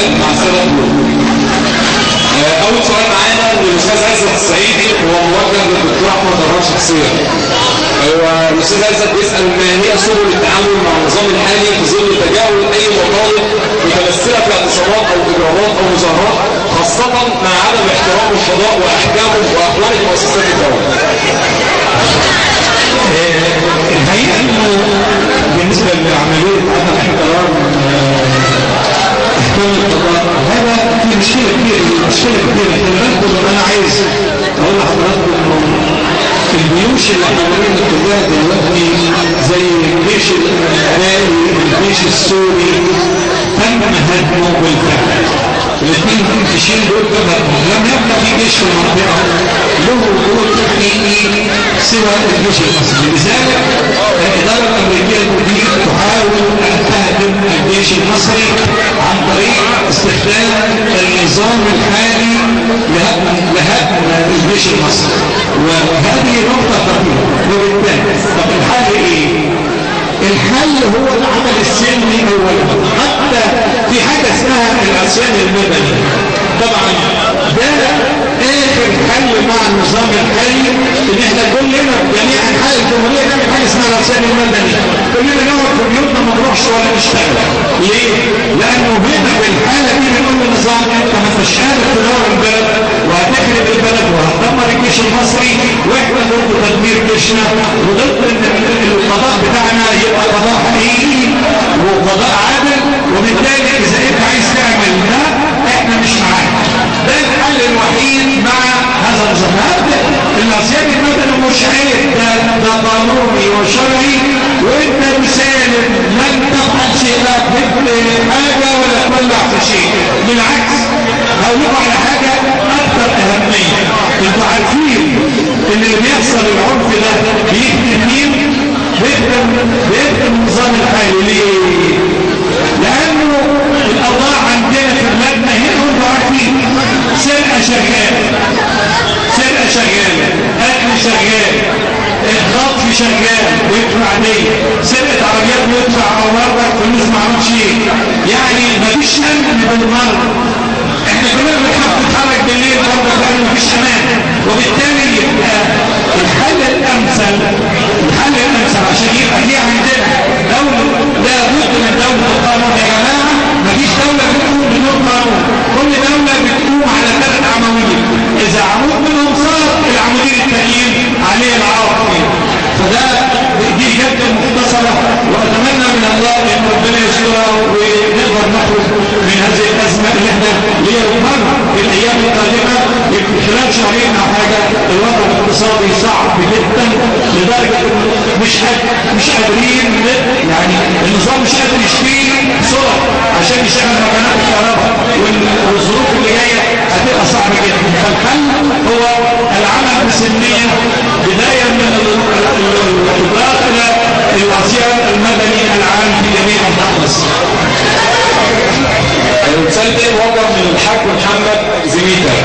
سؤال مع السادة الحضور. أول سؤال معانا من الأستاذ عزت السعيدي، هو موجه للدكتور أحمد طران شخصيا. هو الأستاذ عزت بيسأل ما هي سبل التعامل مع النظام الحالي في ظل تجاهل أي مطالب متمثلة في اعتصامات أو إجراءات أو مظاهرات، خاصة مع عدم احترام القضاء وأحكامه وأقوال المؤسسات الدولية. الحقيقة أنه بالنسبة لعملية عدم احترام أحكام القضاء هذا في مشكلة كبيرة. أنا عايز أقول لحضراتكم إنه الجيوش اللي حوالين الاتجاه دلوقتي زي الجيش العراقي والجيش السوري تم هدمه بالفعل. الاثنين الجيشين دول تم هدمهم. لم يبقى في جيش في المنطقة له وجود حقيقي سوى الجيش المصري. لذلك الإدارة الأمريكية تريد تحاول أن تهدم الجيش المصري عن طريق استخدام النظام الحالي لهدم الجيش المصري، وهذه نقطة خطيرة. وبالتالي طب الحل ايه؟ الحل هو العمل السلمي اولا، حتى في حاجة اسمها العصيان المدني. طبعا ده اخر حل مع النظام الحالي، ان احنا كلنا جميع انحاء الجمهورية نعمل حاجة اسمها العصيان المدني، كلنا نقعد في بيوتنا ما نروحش ولا نشتغل. ليه؟ لانه هنا في الحالة دي بنقول للنظام انت ما انتش قادر تدور البلد وهتخرب البلد وهتدمر الجيش المصري، واحنا ضد تدمير جيشنا وضد ان القضاء بتاعنا يبقى قضاء حقيقي وقضاء عادل. وبالتالي اذا انت عايز تعمل ده احنا مش معاك. ده الحل الوحيد مع هذا النظام. العصيان المدني مش عيب، ده قانوني وشرعي، وانت مسالم لن تفعل شيء، لا تهد حاجه ولا تولع في شيء. بالعكس هقول على حاجه اكثر اهميه. انتوا عارفين ان اللي بيحصل العنف ده بيخدم مين؟ بيخدم النظام الحالي. ليه؟ لانه الاوضاع عندنا في بلادنا هنا وانتوا عارفين سرقه شغاله، اكل شغال، خطف شغال ويدفع عاديه، سرقه عربيات ويدفع عمارة والناس ما عملش ايه. يعني مفيش امن بالمره. احنا كلنا بنحب نتحرك بالليل برضه لانه مفيش امان. وبالتالي الحل الامثل عشان يبقى في عندنا دوله لابد من دوله القانون. يا جماعه مفيش دوله بتقوم بدون قانون، كل دوله بتقوم على 3 عواميد، اذا عمود منهم صار العمودين التانيين عليه العوض. فده دي جد مختصره، واتمنى من الله ان ربنا يسترها ونقدر نخرج من هذه الازمه اللي احنا ليرمر في الايام القادمه. خلال شهرين او حاجه الوضع الاقتصادي صعب جدا لدرجه مش قادرين، يعني النظام مش قادر يشتري بسرعه عشان يشغل مكانات الكهرباء، والظروف اللي جايه هتبقى صعبه جدا. فالحل هو العمل بسلميه بدايه من الاطلاق الى العصيان المدني العام في جميع انحاء مصر. الرسالة دي موجه من الحاج محمد زميتا.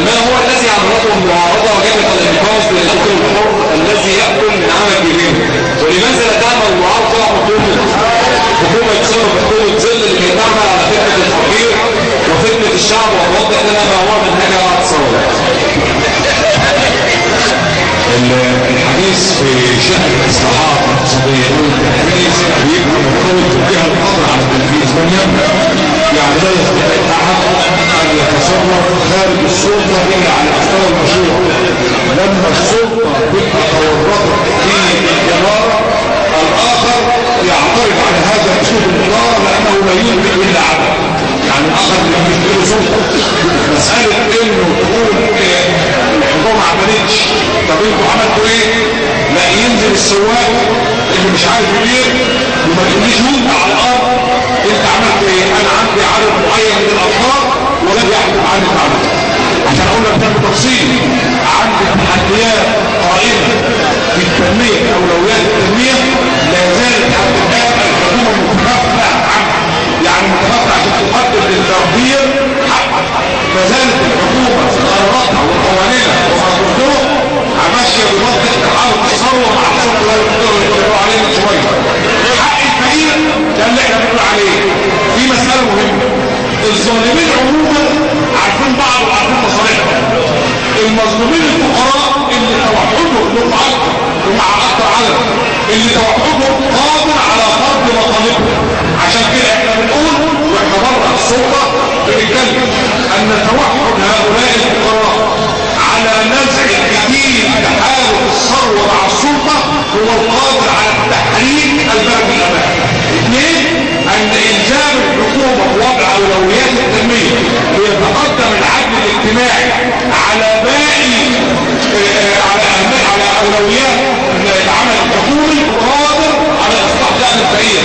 ما هو الذي عرضه المعارضة وجابت الانقاذ للأكل الحر الذي يأكل من عمل جبينه؟ ولماذا لا تعمل المعارضة حكومة تسمى بحكومة ظل لكي تعمل على خدمة الفقير وخدمة الشعب وتوضح لنا ما هو منهجها بعد الثورة؟ الحديث في شأن الإصلاحات الاقتصادية والتحديث بيبقى مرتبط بجهة القدر على التنفيذ. من يمنع يعني لا يستطيع أحد أن يتصرف خارج السلطة إلا على مستوى المشروع. لما السلطة تبقى تورطت في الإدارة الآخر يعترض على هذا أسلوب الإدارة لأنه لا يمكن إلا عدم. يعني الآخر اللي مش له سلطة مسألة إنه تقول الحكومة ما عملتش، طب انتوا عملتوا ايه؟ لا ينزل السواق اللي مش عارف يدير وما تقوليش وانت على الارض انت عملت ايه؟ انا عندي عدد معين من الافكار ولم يحكم عني عمل. عشان اقول لك ده بالتفصيل، عندي تحديات قائمه في التنميه، اولويات التنميه لا زالت حتى الان الحكومه متكافئه عنها، يعني متكافئه عشان تقدم للتربيه حقها. ما زالت الحكومه في قراراتها وقوانينها ومنظومتها ماشيه بمنطق تحاول تصور مع الحكم اللي يقولوا عليه من شويه. حق الفقير ده اللي احنا بنقول عليه. في مساله مهمه، المظلومين الفقراء اللي توحدهم دفعات ومع اكثر عدد اللي توحدهم قادر على فرض مطالبهم. عشان كده احنا بنقول واحنا بره السلطه بنتكلم ان توحد هؤلاء الفقراء على نزع كثير تحالف الثروه مع السلطه هو القادر على تحريك البلد الامام. اثنين، ان الزام الحكومه بوضع اولويات التنميه ليتقدم العدل الاجتماعي على باقي على اولويات العمل الحكومي قادر على اصلاح شأن الفقير.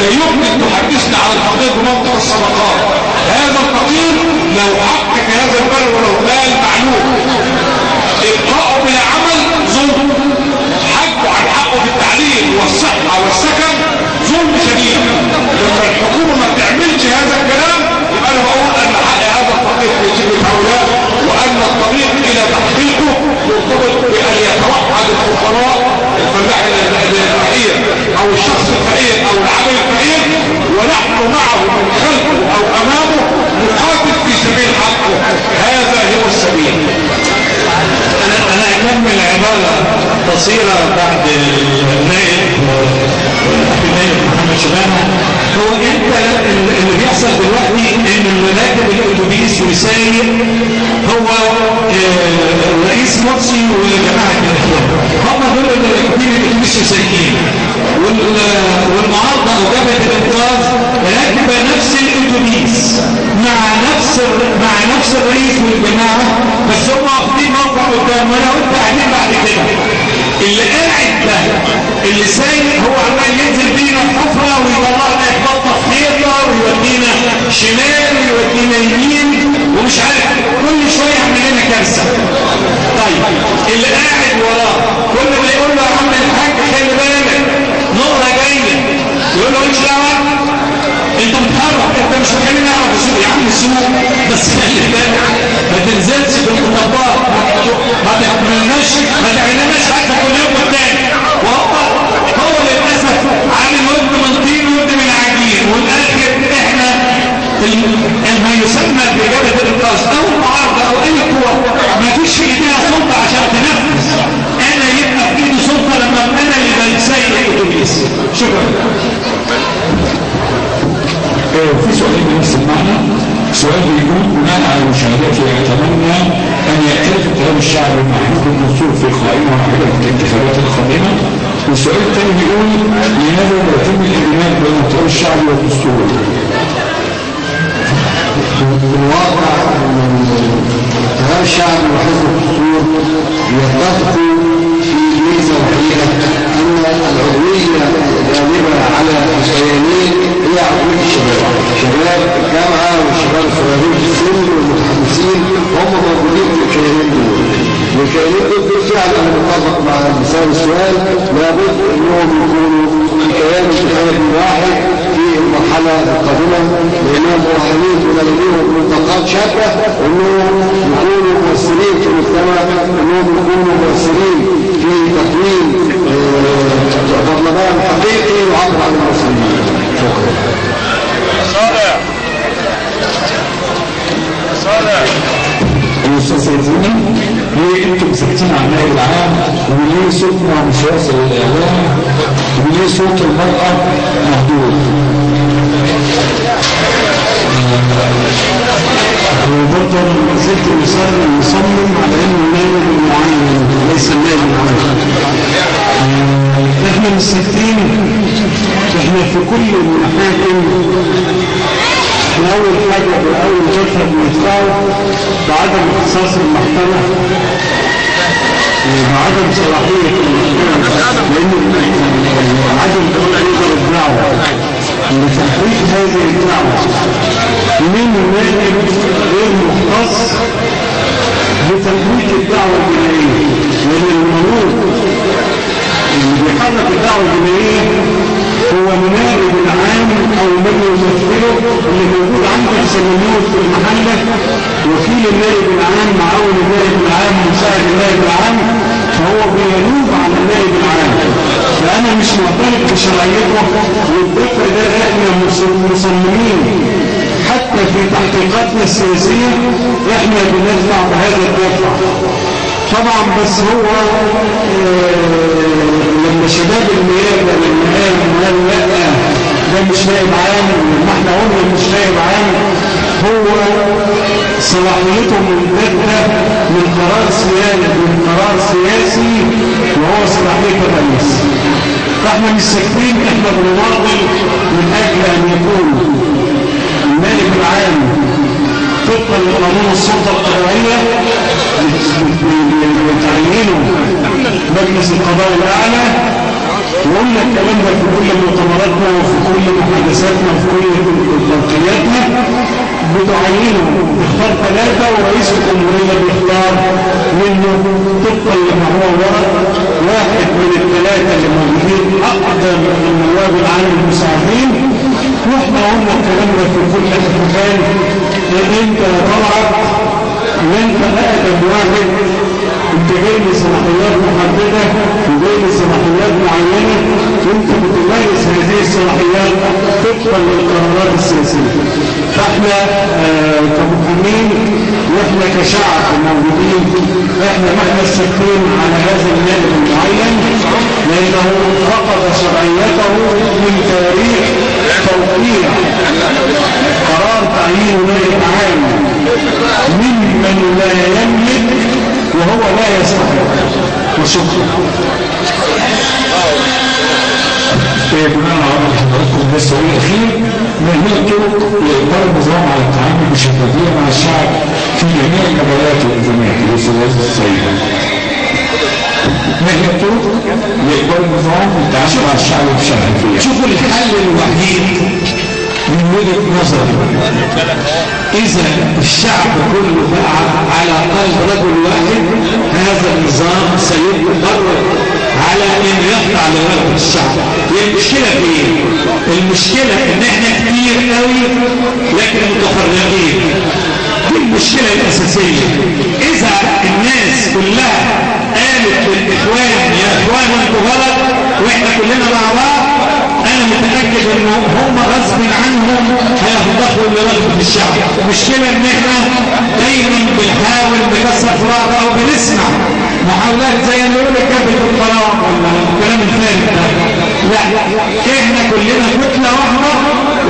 لا يمكن تحدثنا عن الفقير بمنطق الصدقات. هذا الفقير لو حق في هذا البلد ولو قال معلوم ابقاؤه بلا عمل ظلم، حقه عن حقه في التعليم والصحه والسكن ظلم شديد. لما الحكومه ما بتعملش هذا الكلام يبقى انا بقول ان حق هذا الفقير يجب هؤلاء، وان الطريق الى تحقيقه مرتبط بان يتوحد الفقراء الفلاح الفقير او الشخص الفقير او العامل الفقير، ونحن معه من خلفه او امامه نقاتل في سبيل حقه. هذا هو السبيل. انا اكمل عباره قصيره بعد النائب محمد شبانه. هو انت اللي بيحصل دلوقتي ان راكب الاتوبيس وسايق هو رئيس مرسي وجماعه الاخوان، هم دول اللي راكبين الاتوبيس وسايقين، والمعارضه او جبهه الانقاذ راكبه نفس الاتوبيس مع نفس الرئيس والجماعه، بس هم واخدين موقع قدام. وانا قلت قاعدين بعد كده اللي قاعد ده اللي سايق هو عمال ينزل بينا الحفره ويطلعنا يخبطنا في حيطه ويودينا شمال ويودينا يمين ومش عارف كل شويه يعمل لنا كارثه. طيب اللي قاعد وراه كل ما يقول له يا عم الحاج خلي بالك نقره جايه، يقول له مش دعوه انت متحرك، انت مش مخليني اعرف اسوق. يا عم سوق بس خلي بالك ما تنزلش بالمطبات، ما تعملناش حتى كل يوم والتاني. وهو للاسف عامل ود من طين ود من عجين، والاخر احنا ما يسمى بجبهه الانقاذ او المعارضه او اي قوه ما فيش في ايديها سلطه عشان تنفذ. انا يبقى في ايدي سلطه لما انا اللي بسايق الاتوبيس. شكرا. في سؤال بنفس المعنى. سؤال بيقول بناء على مشاهداتي اتمنى ان يعترف كلام الشعب المحبوب النصوص في قائمه واحده في الانتخابات القادمه. والسؤال الثاني بيقول لماذا لا يتم الاندماج بين الطريق الشعبي والدستور؟ بالواقع التيار الشعبي وحزب الدستور يتفقوا في ميزه وحيده ان العضويه الغالبه على الكيانين هي عضويه الشباب، شباب الجامعه والشباب الصغيرين في السن والمتحمسين هم موجودين في الكيانين دول. والكيانين دول فعلا متفق مع مثال السؤال لابد انهم يكونوا في كيان انتخابي واحد في المرحله القادمه، لانهم مؤهلين ولديهم منطقات شابه انهم يكونوا مؤثرين في المجتمع، انهم يكونوا مؤثرين في تكوين برلمان حقيقي يعبر عن المصريين. شكرا. الاستاذ سيدنا ليه انتم ساكتين على النائب العام وليه صوتنا مش واصل للاعلام وليه صوت المراه محدود؟ وبرضه زلت مصمم على انه النائب المعين ليس النائب العام. احنا مش ساكتين، احنا في كل المحاكم اول حاجه باول فتره بندفعه بعدم اختصاص المحكمه وعدم صلاحيه المحكمه، لان عدم تنفيذ الدعوه لتحقيق هذه الدعوه من نائب غير مختص لتحقيق الدعوه الجنائيه. لان المنوط اللي بيحرك الدعوه الجنائيه هو النائب العام او من يمثله اللي موجود عندك سمنوه في المحله، وكيل النائب العام معاون النائب العام مساعد النائب العام، فهو بينوب على النائب العام. فانا مش معترف بشرعيته، والدفع ده احنا مصممين حتى في تحقيقاتنا السياسيه احنا بندفع بهذا الدفع. طبعا بس هو لما شباب النيابه لما قالوا لا ده مش نائب عام، لما احنا قلنا مش نائب عام، هو صلاحيته ممتده من قرار سياسي وهو صلاحيه الرئيس. فاحنا مش ساكتين، احنا بنناضل من اجل ان يكون النائب العام طبقا لقانون السلطه القضائيه بتعيينه مجلس القضاء الاعلى. وقلنا الكلام ده في كل مؤتمراتنا وفي كل محادثاتنا وفي كل ترقياتنا، بتعينه بيختار 3 ورئيس الجمهوريه بيختار منه طبقا لما هو ورق واحد من ال3 اللي موجودين اقدم من النواب العام المساعدين. واحنا قلنا الكلام ده في كل مكان، ان انت طلعت وانت اقدم واحد، انت جاي لصلاحيات محدده وجاي لصلاحيات معينه، وانت بتمارس هذه الصلاحيات طبقا للقرارات السياسيه. فاحنا كمحامين واحنا كشعب موجودين، احنا ما احنا ساكتين على هذا النائب المعين، لانه فقد شرعيته من تاريخ توقيع قرار تعيين نائب عام ممن لا يملك وهو لا يستحق. وشكرا. بناء على حضراتكم ده السؤال الاخير، ما هي الطرق لإطار النظام على التعامل بشفافية مع الشعب في جميع المجالات والانظمات لسياسة الصعيد؟ ما هي الطرق لإطار النظام والتعامل مع الشعب بشفافية؟ شوفوا الحل الوحيد من وجهة نظري، إذا الشعب كله بقى على قلب رجل واحد، هذا النظام سيقرر على أن يخضع لرغبة الشعب. المشكلة في إيه؟ المشكلة إن إحنا كتير قوي لكن متفرقين. دي المشكلة الأساسية. إذا الناس كلها قالت للإخوان يا إخوان أنتوا غلط وإحنا كلنا مع بعض، أنا متأكد إنه هم غصب عنهم هيهضخوا لرغبة الشعب. المشكلة إن إحنا دايما بنحاول نكسر في بعض أو بنسمع محاولات زي اللي يقول لك قبل الطلاق ولا الكلام الفارغ ده. لا، إحنا كلنا كتلة واحدة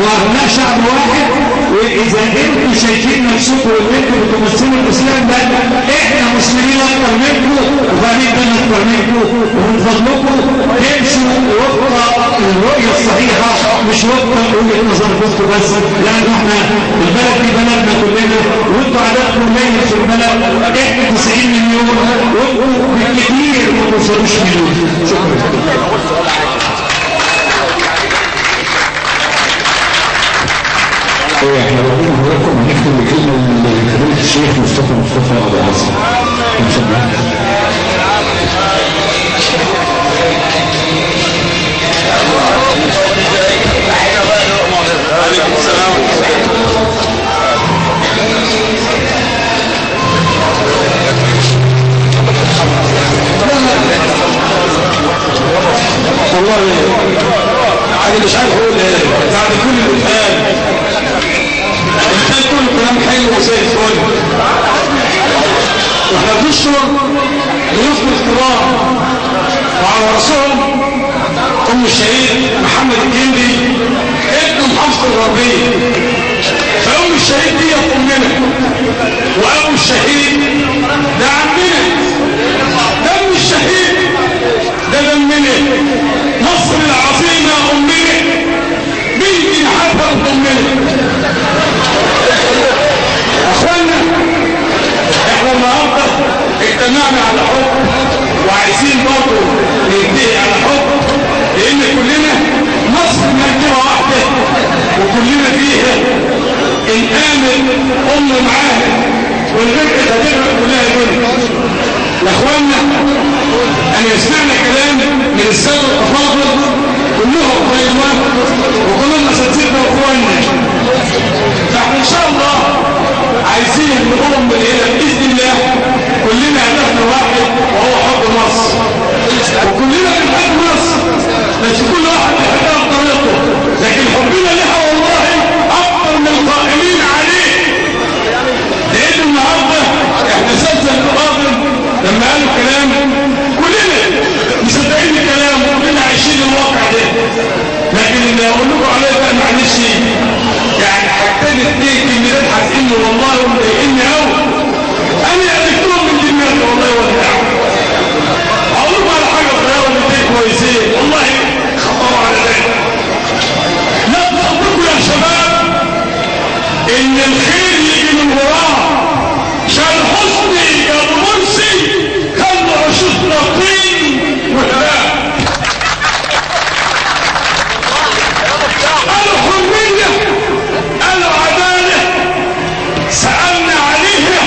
وأبناء شعب واحد، وإذا أنتوا شايفين نفسكم وإن أنتوا بتمثلوا الإسلام ده، إحنا مسلمين أكتر منكم وفاهمين ده أكتر منكم، ومن فضلكم تمشوا وفق الرؤية الصحيحة مش وفق وجهة نظركم بس، لأن إحنا البلد دي بلدنا كلنا، وأنتوا عددكم قليل في البلد، إحنا 90 مليون وأنتوا بالكثير ما توصلوش مليون. شكرا. احنا بنقول لكم هنختم بكلمه لفضيله الشيخ مصطفى ابو عاصم. عليكم السلام. والله انا مش عارف اقول ايه بعد كل اللي اتقال كل كلام حلو وزي الفل، واحنا بنشكر ضيوفنا الكرام وعلى راسهم ام الشهيد محمد الجندي ابن محافظه الغربيه. فام الشهيد دي امنا، وابو الشهيد ده عمنا، دم الشهيد ده دمنا، مصر العظيمه امنا، بيجي نحفظ امنا. اخوانا احنا النهارده اجتمعنا على حب وعايزين برضه ننتهي على حب، لان كلنا مصر مركبه واحده وكلنا فيها الامن ام معاها والبنت هتبقى كلها بنت. يا اخوانا انا سمعنا كلام من الساده الافاضل كلهم طيبات وكلهم اساتذتنا واخواننا، فاحنا ان شاء الله عايزين نقوم بالهنا باذن الله كلنا هدفنا واحد وهو حب مصر، وكلنا بنحب مصر بس كل واحد بيحبها بطريقته، لكن حبنا لها والله اكثر من القائمين عليه. لان النهارده احنا سلسله القادم لما لما قالوا كلام كلنا مصدقين الكلام وكلنا عايشين الواقع ده. لكن اللي اقول لكم عليه بقى معلش يعني حاجتين اتنين كلمتين حاسقيني والله ومضايقيني قوي. انا قلتهم من دماغي والله ولا اقول لكم على حاجه صغيره اتنين كويسين والله خطروا على ذلك. لا تصدقوا يا شباب ان الخير يجي من وراه. عشان حسني يا مرسي خلوا عشوشنا طين وهلاك. قالوا حرية قالوا عدالة سألنا عليها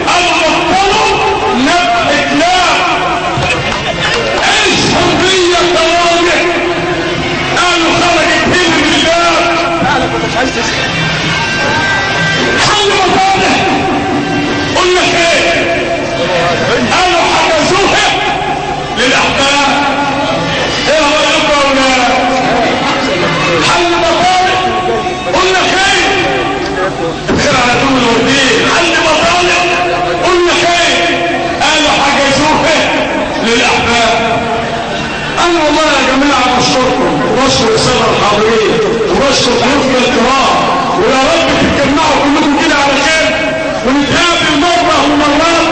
قالوا بطلوا نبقى إطلاق. ايش حرية كرامة قالوا خرجت هنا من الباب. حل مطالع قلنا ايه قالوا حجزوها للاحباب. ايه رايكم يا ولاد؟ حل مطالع قلنا خير الخير على طول الودين. حل مطالع قلنا خير قالوا حجزوها للاحباب. انا والله يا جماعه بشكركم وبشكر الساده الحاضرين وبشكر ضيوفنا الكرام ويا رب تتجمعوا كلكم كده على خير ونتقابل مرة ومرات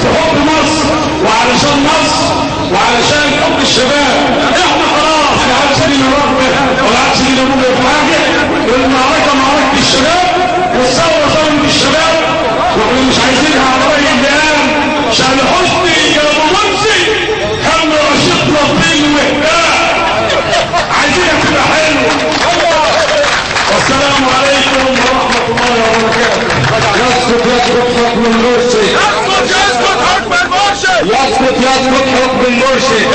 في حب مصر وعلشان مصر وعلشان حب الشباب. احنا خلاص لا عادش لينا رغبة ولا عادش لينا رغبة في حاجة. والمعركة معركة الشباب والثورة ثورة الشباب واحنا مش عايزينها على رأي الجيران. عشان حسني يا ابو مرسي كان رشيدنا الطين وهداه. عايزينها تبقى حلوة. والسلام عليكم ورحمة الله وبركاته. يسقط حكم المرشد. يسقط حكم المرشد. يسقط حكم المرشد.